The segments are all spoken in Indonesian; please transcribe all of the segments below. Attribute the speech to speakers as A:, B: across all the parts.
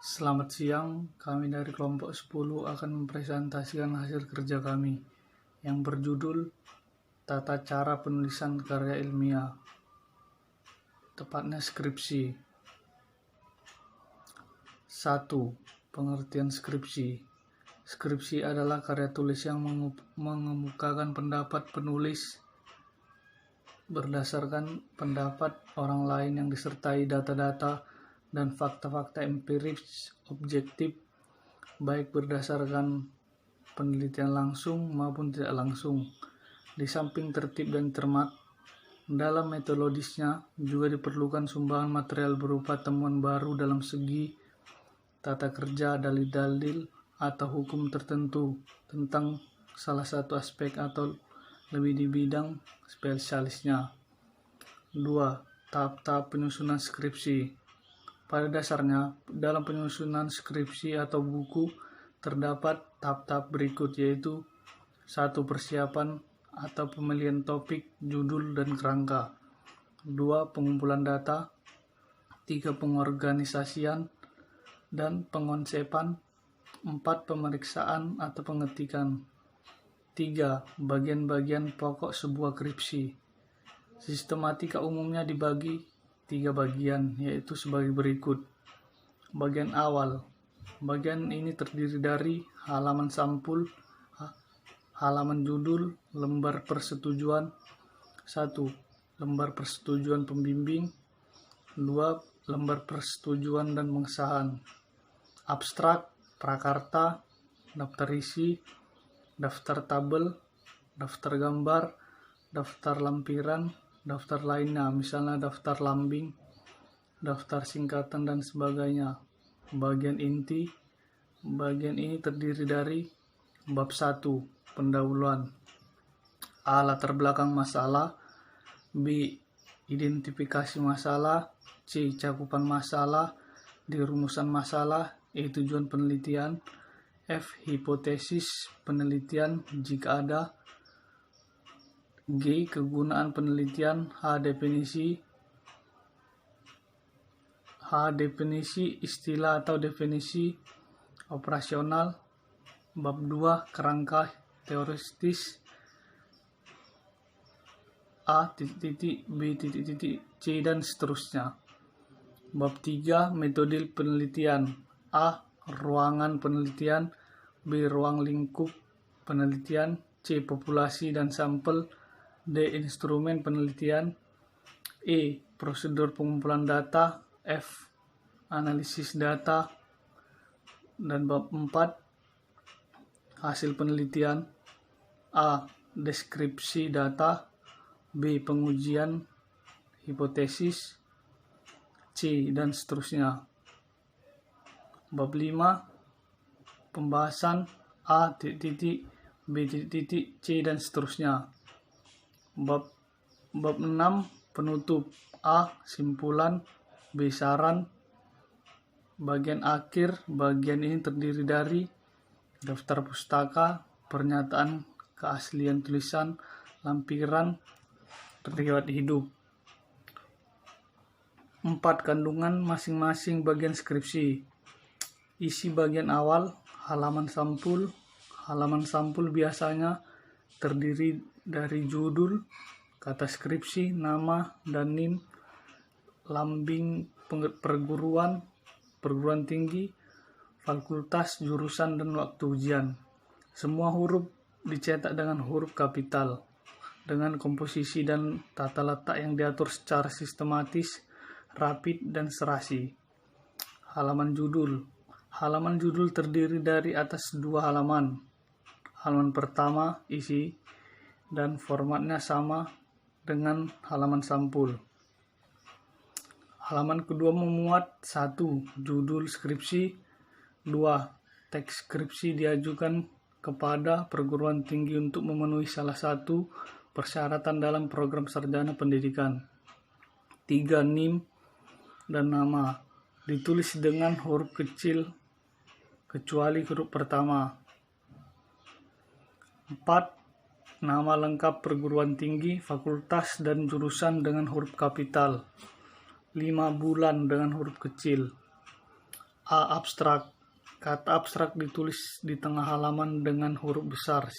A: Selamat siang, kami dari kelompok 10 akan mempresentasikan hasil kerja kami yang berjudul Tata Cara Penulisan Karya Ilmiah, tepatnya skripsi. 1. Pengertian skripsi. Skripsi adalah karya tulis yang mengemukakan pendapat penulis berdasarkan pendapat orang lain yang disertai data-data dan fakta-fakta empiris objektif, baik berdasarkan penelitian langsung maupun tidak langsung. Di samping tertib dan cermat, dalam metodologisnya juga diperlukan sumbangan material berupa temuan baru dalam segi tata kerja, dalil-dalil, atau hukum tertentu tentang salah satu aspek atau lebih di bidang spesialisnya. 2. Tahap-tahap penyusunan skripsi. Pada dasarnya, dalam penyusunan skripsi atau buku terdapat tahap-tahap berikut, yaitu 1. Persiapan atau pemilihan topik, judul, dan kerangka. 2. Pengumpulan data. 3. Pengorganisasian dan pengonsepan. 4. Pemeriksaan atau pengetikan. 3. Bagian-bagian pokok sebuah skripsi. Sistematika umumnya dibagi 3 bagian, yaitu sebagai berikut. Bagian awal. Bagian ini terdiri dari halaman sampul, halaman judul, lembar persetujuan. 1. Lembar persetujuan pembimbing. 2. Lembar persetujuan dan pengesahan. Abstrak, prakarta, daftar isi, daftar tabel, daftar gambar, daftar lampiran, daftar lainnya, misalnya daftar lambing, daftar singkatan, dan sebagainya. Bagian inti. Bagian ini terdiri dari bab 1, pendahuluan. A. Latar belakang masalah. B. Identifikasi masalah. C. Cakupan masalah. D. Rumusan masalah. E. Tujuan penelitian. F. Hipotesis penelitian jika ada. G. Kegunaan penelitian. H. Definisi istilah atau definisi operasional. Bab 2. Kerangka teoritis. A. B. C, dan seterusnya. Bab 3. Metode penelitian. A. Ruangan penelitian. B. Ruang lingkup penelitian. C. Populasi dan sampel. D. Instrumen penelitian. E. Prosedur pengumpulan data. F. Analisis data. Dan bab 4. Hasil penelitian. A. Deskripsi data. B. Pengujian hipotesis. C, dan seterusnya. Bab 5. Pembahasan. A. B. C, dan seterusnya. Bab 6. Penutup. A. Simpulan. B. Saran. Bagian akhir. Bagian ini terdiri dari daftar pustaka, pernyataan keaslian tulisan, lampiran, riwayat hidup. 4. Kandungan masing-masing bagian skripsi. Isi bagian awal. Halaman sampul. Halaman sampul biasanya terdiri dari judul, kata skripsi, nama dan NIM, lambing perguruan tinggi, fakultas, jurusan, dan waktu ujian. Semua huruf dicetak dengan huruf kapital, dengan komposisi dan tata letak yang diatur secara sistematis, rapi, dan serasi. Halaman judul. Halaman judul terdiri dari atas 2 halaman. Halaman pertama isi dan formatnya sama dengan halaman sampul. Halaman kedua memuat 1. Judul skripsi. 2. Teks skripsi diajukan kepada perguruan tinggi untuk memenuhi salah satu persyaratan dalam program sarjana pendidikan. 3. NIM dan nama. Ditulis dengan huruf kecil kecuali huruf pertama. 4. Nama lengkap perguruan tinggi, fakultas, dan jurusan dengan huruf kapital. 5. Bulan dengan huruf kecil. A. Abstrak. Kata abstrak ditulis di tengah halaman dengan huruf besar,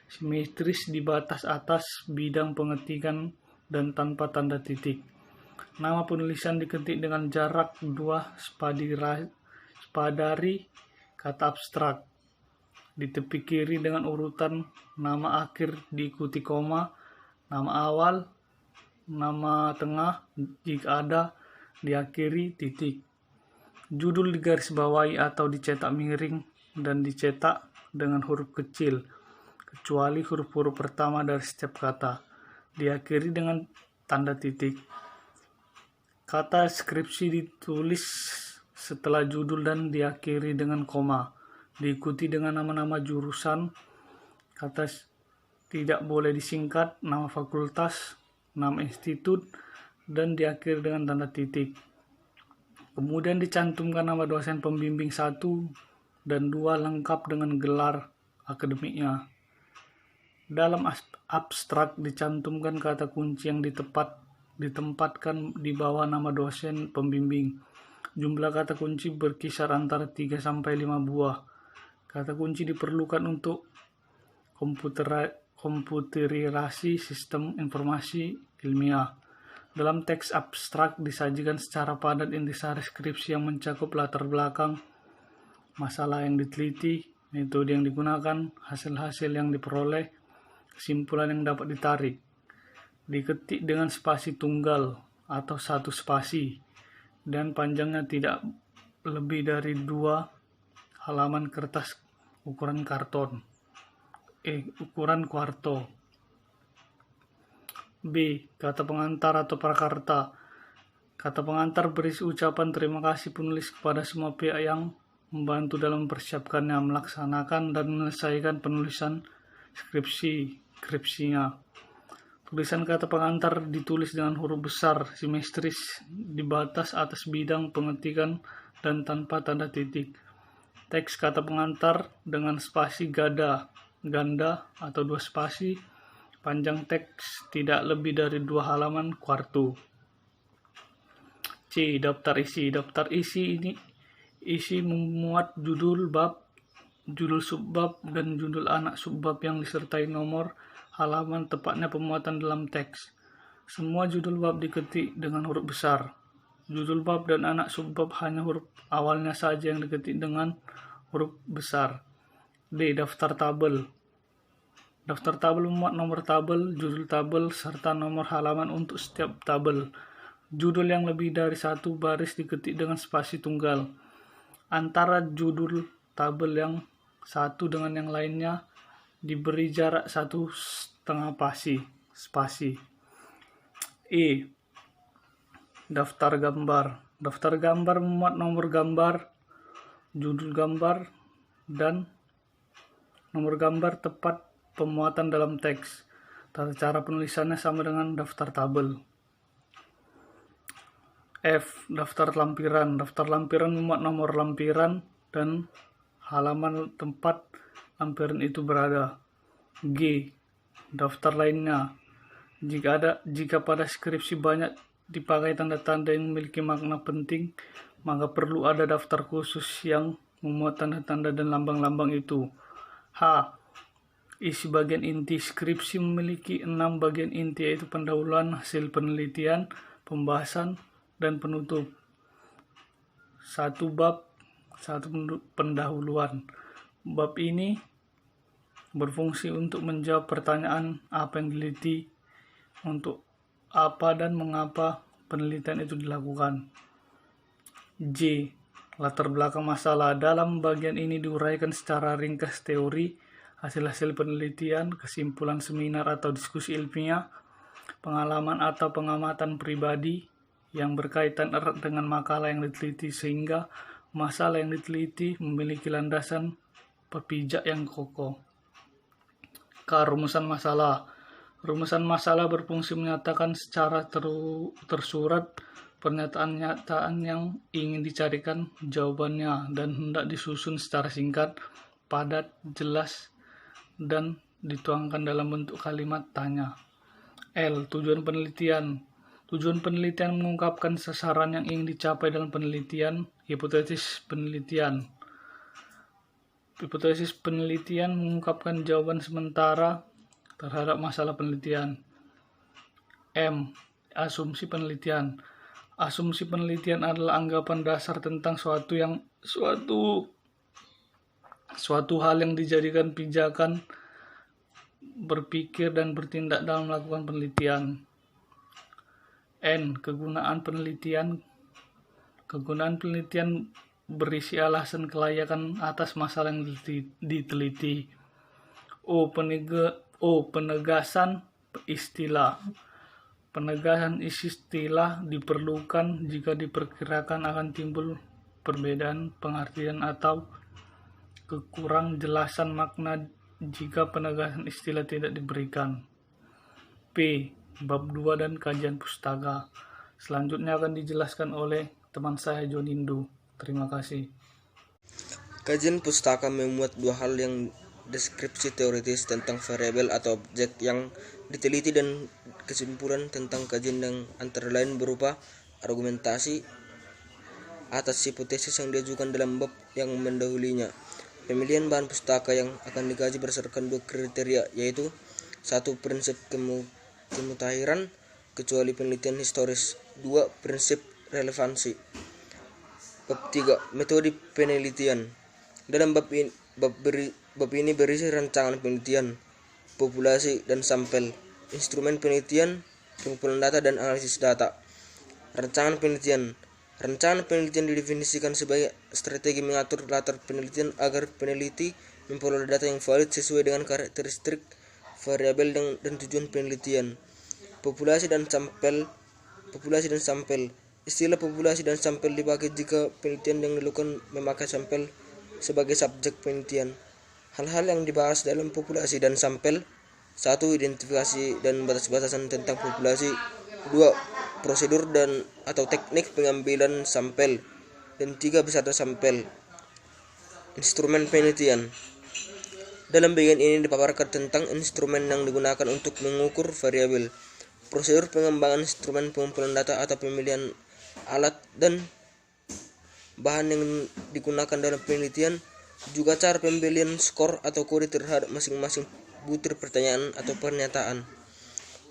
A: simetris di batas atas, bidang pengetikan, dan tanpa tanda titik. Nama penulisan diketik dengan jarak 2 spadari kata abstrak. Di tepi kiri dengan urutan nama akhir diikuti koma, nama awal, nama tengah, jika ada, diakhiri titik. Judul digarisbawahi atau dicetak miring dan dicetak dengan huruf kecil, kecuali huruf-huruf pertama dari setiap kata. Diakhiri dengan tanda titik. Kata skripsi ditulis setelah judul dan diakhiri dengan koma, diikuti dengan nama-nama jurusan. Kata tidak boleh disingkat, nama fakultas, nama institut, dan diakhiri dengan tanda titik. Kemudian dicantumkan nama dosen pembimbing 1 dan 2 lengkap dengan gelar akademiknya. Dalam abstrak dicantumkan kata kunci yang ditempatkan di bawah nama dosen pembimbing. Jumlah kata kunci berkisar antara 3 sampai 5 buah. Kata kunci diperlukan untuk komputerisasi sistem informasi ilmiah. Dalam teks abstrak disajikan secara padat intisari skripsi yang mencakup latar belakang, masalah yang diteliti, metode yang digunakan, hasil-hasil yang diperoleh, kesimpulan yang dapat ditarik. Diketik dengan spasi tunggal atau 1 spasi, dan panjangnya tidak lebih dari 2 halaman kertas ukuran kwarto. B. Kata pengantar atau prakarta. Kata pengantar berisi ucapan terima kasih penulis kepada semua pihak yang membantu dalam mempersiapkannya, melaksanakan, dan menyelesaikan penulisan skripsinya. Tulisan kata pengantar ditulis dengan huruf besar, simetris di batas atas, bidang pengetikan, dan tanpa tanda titik. Teks kata pengantar dengan spasi ganda atau 2 spasi. Panjang teks tidak lebih dari 2 halaman kwarto. C. Daftar isi. Daftar isi ini memuat judul bab, judul subbab, dan judul anak subbab yang disertai nomor halaman tepatnya pemuatan dalam teks. Semua judul bab diketik dengan huruf besar. Judul bab dan anak subbab hanya huruf awalnya saja yang diketik dengan huruf besar. D. Daftar tabel. Daftar tabel memuat nomor tabel, judul tabel, serta nomor halaman untuk setiap tabel. Judul yang lebih dari 1 baris diketik dengan spasi tunggal. Antara judul tabel yang satu dengan yang lainnya diberi jarak 1,5 spasi. E. Daftar gambar. Daftar gambar memuat nomor gambar, judul gambar, dan nomor gambar tepat pemuatan dalam teks. Tata cara penulisannya sama dengan daftar tabel. F. Daftar lampiran. Daftar lampiran memuat nomor lampiran dan halaman tempat lampiran itu berada. G. Daftar lainnya. Jika pada skripsi banyak dipakai tanda-tanda yang memiliki makna penting, maka perlu ada daftar khusus yang memuat tanda-tanda dan lambang-lambang itu. H. Isi bagian inti. Skripsi memiliki 6 bagian inti, yaitu pendahuluan, hasil penelitian, pembahasan, dan penutup. 1 bab, 1 pendahuluan. Bab ini berfungsi untuk menjawab pertanyaan apa yang diteliti, untuk apa dan mengapa penelitian itu dilakukan. J. Latar belakang masalah. Dalam bagian ini diuraikan secara ringkas teori, hasil-hasil penelitian, kesimpulan seminar atau diskusi ilmiah, pengalaman atau pengamatan pribadi yang berkaitan erat dengan makalah yang diteliti, sehingga masalah yang diteliti memiliki landasan pepijak yang kokoh. K. Rumusan masalah. Rumusan masalah berfungsi menyatakan secara tersurat pernyataan-pernyataan yang ingin dicarikan jawabannya dan hendak disusun secara singkat, padat, jelas, dan dituangkan dalam bentuk kalimat tanya. L. Tujuan penelitian. Tujuan penelitian mengungkapkan sasaran yang ingin dicapai dalam penelitian. Hipotesis penelitian. Hipotesis penelitian mengungkapkan jawaban sementara terhadap masalah penelitian. M. Asumsi penelitian. Asumsi penelitian adalah anggapan dasar tentang suatu hal yang dijadikan pijakan berpikir dan bertindak dalam melakukan penelitian. N. Kegunaan penelitian. Kegunaan penelitian berisi alasan kelayakan atas masalah yang diteliti. O. Penegasan istilah. Penegasan istilah diperlukan jika diperkirakan akan timbul perbedaan pengertian atau kekurang jelasan makna jika penegasan istilah tidak diberikan. P. Bab 2 dan kajian pustaka. Selanjutnya akan dijelaskan oleh teman saya Jonindu. Terima kasih.
B: Kajian pustaka memuat dua hal yang deskripsi teoritis tentang variabel atau objek yang diteliti dan kesimpulan tentang kajian yang antara lain berupa argumentasi atas hipotesis yang diajukan dalam bab yang mendahulunya. Pemilihan bahan pustaka yang akan dikaji berdasarkan dua kriteria, yaitu 1. Prinsip kemutahiran kecuali penelitian historis. 2. Prinsip relevansi. Bab 3. Metode penelitian. Dalam bab ini berisi rancangan penelitian, populasi dan sampel, instrumen penelitian, pengumpulan data dan analisis data. Rancangan penelitian. Rancangan penelitian didefinisikan sebagai strategi mengatur latar penelitian agar peneliti memperoleh data yang valid sesuai dengan karakteristik variabel dan tujuan penelitian. Populasi dan sampel. Istilah populasi dan sampel dipakai jika penelitian yang dilakukan memakai sampel sebagai subjek penelitian. Hal-hal yang dibahas dalam populasi dan sampel: 1. Identifikasi dan batas-batasan tentang populasi. 2. Prosedur dan atau teknik pengambilan sampel. Dan 3. Peserta sampel. Instrumen penelitian. Dalam bagian ini dipaparkan tentang instrumen yang digunakan untuk mengukur variabel, prosedur pengembangan instrumen pengumpulan data atau pemilihan alat dan bahan yang digunakan dalam penelitian, juga cara pembelian skor atau kode terhadap masing-masing butir pertanyaan atau pernyataan.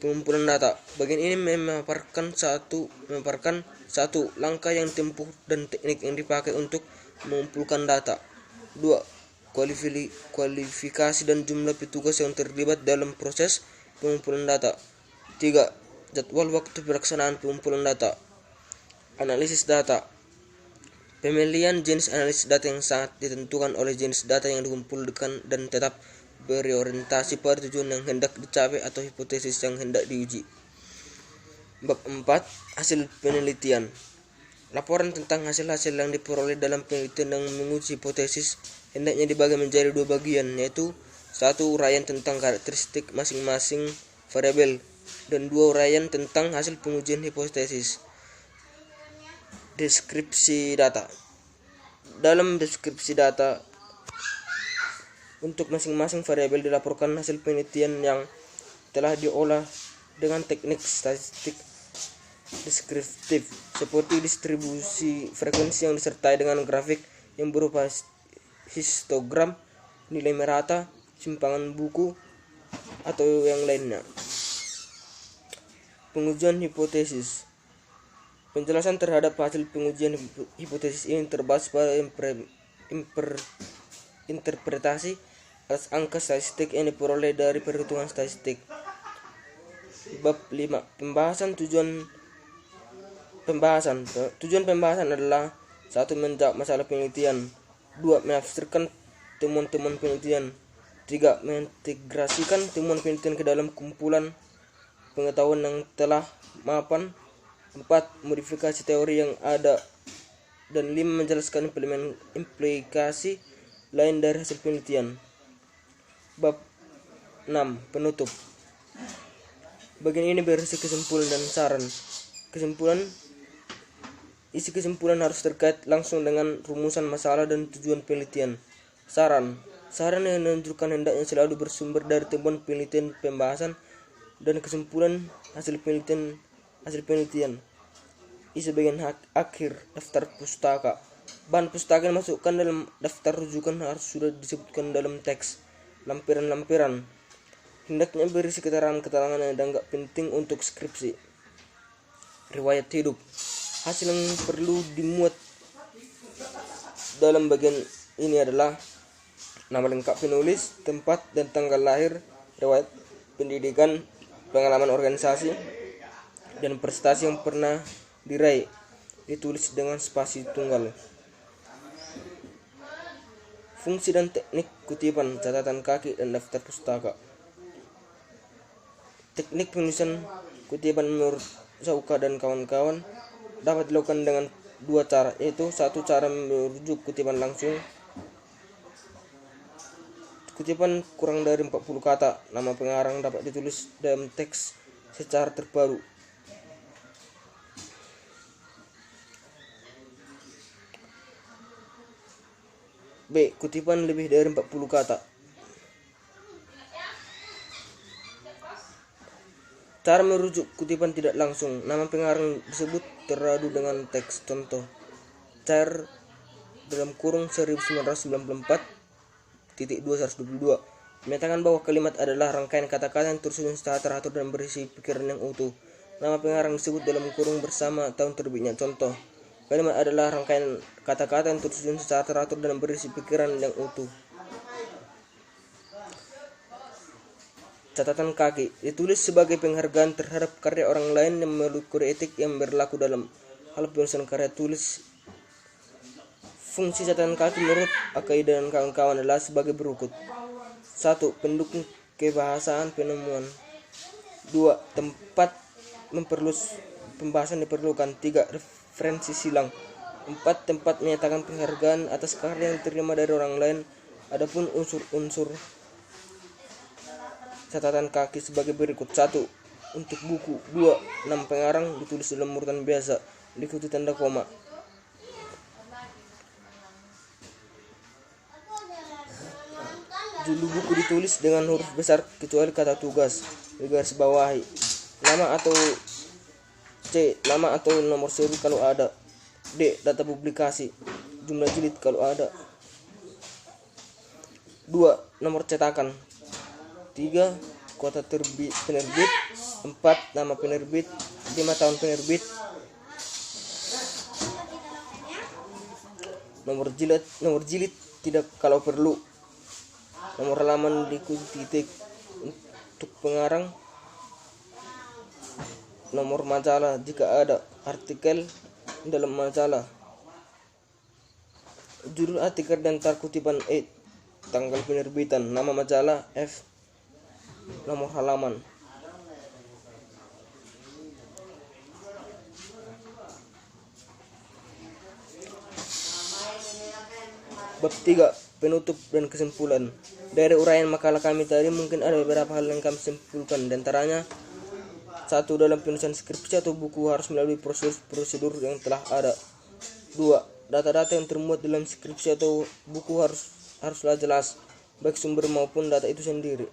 B: Pengumpulan data. Bagian ini memaparkan satu langkah yang ditempuh dan teknik yang dipakai untuk mengumpulkan data. 2. Kualifikasi dan jumlah petugas yang terlibat dalam proses pengumpulan data. 3. Jadwal waktu pelaksanaan pengumpulan data. Analisis data. Pemilihan jenis analisis data yang sangat ditentukan oleh jenis data yang dikumpulkan dan tetap berorientasi pada tujuan yang hendak dicapai atau hipotesis yang hendak diuji. Bab 4. Hasil penelitian. Laporan tentang hasil-hasil yang diperoleh dalam penelitian yang menguji hipotesis hendaknya dibagi menjadi dua bagian, yaitu 1. Uraian tentang karakteristik masing-masing variabel dan 2. Uraian tentang hasil pengujian hipotesis. Deskripsi data. Dalam deskripsi data untuk masing-masing variabel dilaporkan hasil penelitian yang telah diolah dengan teknik statistik deskriptif seperti distribusi frekuensi yang disertai dengan grafik yang berupa histogram, nilai merata, simpangan buku, atau yang lainnya. Pengujian hipotesis. Penjelasan terhadap hasil pengujian hipotesis ini terbahas pada interpretasi atas angka statistik yang diperoleh dari perhitungan statistik. Bab 5. Tujuan pembahasan adalah 1. Menjawab masalah penelitian. 2. Menafsirkan temuan-temuan penelitian. 3. Mengintegrasikan temuan penelitian ke dalam kumpulan pengetahuan yang telah mapan. 4. Modifikasi teori yang ada. Dan 5. Menjelaskan implikasi lain dari hasil penelitian. Bab 6. Penutup. Bagian ini berisi kesimpulan dan saran. Isi kesimpulan harus terkait langsung dengan rumusan masalah dan tujuan penelitian. Saran yang menunjukkan hendaknya selalu bersumber dari temuan penelitian, pembahasan, dan kesimpulan hasil penelitian hasil penelitian. Isi bagian akhir daftar pustaka. Bahan pustaka yang masukkan dalam daftar rujukan harus sudah disebutkan dalam teks. Lampiran-lampiran hendaknya berisi keterangan-keterangan yang dianggap penting untuk skripsi. Riwayat hidup. Hasil yang perlu dimuat dalam bagian ini adalah nama lengkap penulis, tempat dan tanggal lahir, riwayat pendidikan, pengalaman organisasi, dan prestasi yang pernah diraih. Ditulis dengan spasi tunggal. Fungsi dan teknik kutipan, catatan kaki, dan daftar pustaka. Teknik penulisan kutipan menurut Sauka dan kawan-kawan dapat dilakukan dengan dua cara, yaitu satu cara merujuk kutipan langsung. Kutipan kurang dari 40 kata, nama pengarang dapat ditulis dalam teks secara terbaru. B. Kutipan lebih dari 40 kata. Cara merujuk kutipan tidak langsung. Nama pengarang disebut teradu dengan teks. Contoh, cair dalam kurung 1994.222 menyatakan bahwa kalimat adalah rangkaian kata-kata yang tersusun secara teratur dan berisi pikiran yang utuh. Nama pengarang disebut dalam kurung bersama tahun terbitnya. Contoh, kalimat adalah rangkaian kata-kata yang tersusun secara teratur dan berisi pikiran yang utuh. Catatan kaki ditulis sebagai penghargaan terhadap karya orang lain yang melalui kode etik yang berlaku dalam hal penulisan karya tulis. Fungsi catatan kaki menurut Akai dan kawan-kawan adalah sebagai berikut. 1. Pendukung kebahasaan penemuan. 2. Tempat memperluas pembahasan diperlukan. 3. Referensi silang. 4. Tempat menyatakan penghargaan atas karya yang diterima dari orang lain. Adapun unsur-unsur catatan kaki sebagai berikut. 1. Untuk buku. 2. Nama pengarang ditulis dalam urutan biasa, diikuti tanda koma. Judul buku ditulis dengan huruf besar kecuali kata tugas, digaris bawahi. Nama atau C. Nama atau nomor seri kalau ada. D. Data publikasi, jumlah jilid kalau ada. 2. Nomor cetakan. 3. Kota penerbit. 4. Nama penerbit. 5. Tahun penerbit. Nomor jilid tidak kalau perlu. Nomor halaman diikuti titik. Untuk pengarang, nomor majalah jika ada, artikel dalam majalah, judul artikel dan tar kutipan E, tanggal penerbitan, nama majalah F, nomor halaman. Bab 3. Penutup dan kesimpulan. Dari uraian makalah kami tadi mungkin ada beberapa hal yang kami simpulkan. Di antaranya, 1. Dalam penulisan skripsi atau buku harus melalui prosedur yang telah ada. 2. Data-data yang termuat dalam skripsi atau buku haruslah jelas, baik sumber maupun data itu sendiri.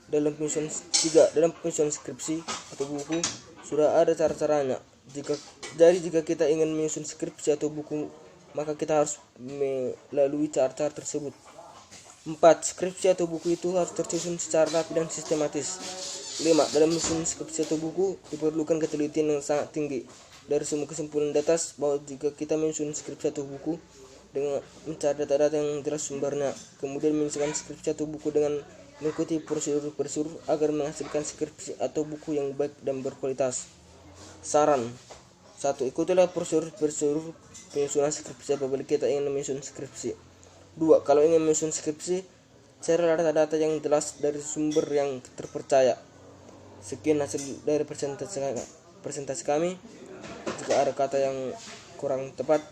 B: Dalam penyusunan skripsi atau buku sudah ada cara-caranya. Jika kita ingin menyusun skripsi atau buku, maka kita harus melalui cara-cara tersebut. 4. Skripsi atau buku itu harus tersusun secara rapi dan sistematis. 5. Dalam menyusun skripsi atau buku diperlukan ketelitian yang sangat tinggi. Dari semua kesimpulan di atas bahwa jika kita menyusun skripsi atau buku dengan mencari data-data yang jelas sumbernya, kemudian menyusun skripsi atau buku dengan mengikuti prosedur agar menghasilkan skripsi atau buku yang baik dan berkualitas. Saran: 1. Ikutilah prosedur penyusunan skripsi apabila kita ingin menyusun skripsi. 2. Kalau ingin menyusun skripsi, carilah data-data yang jelas dari sumber yang terpercaya. Sekian hasil dari presentasi kami. Jika ada kata yang kurang tepat,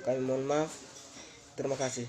B: kami mohon maaf. Terima kasih.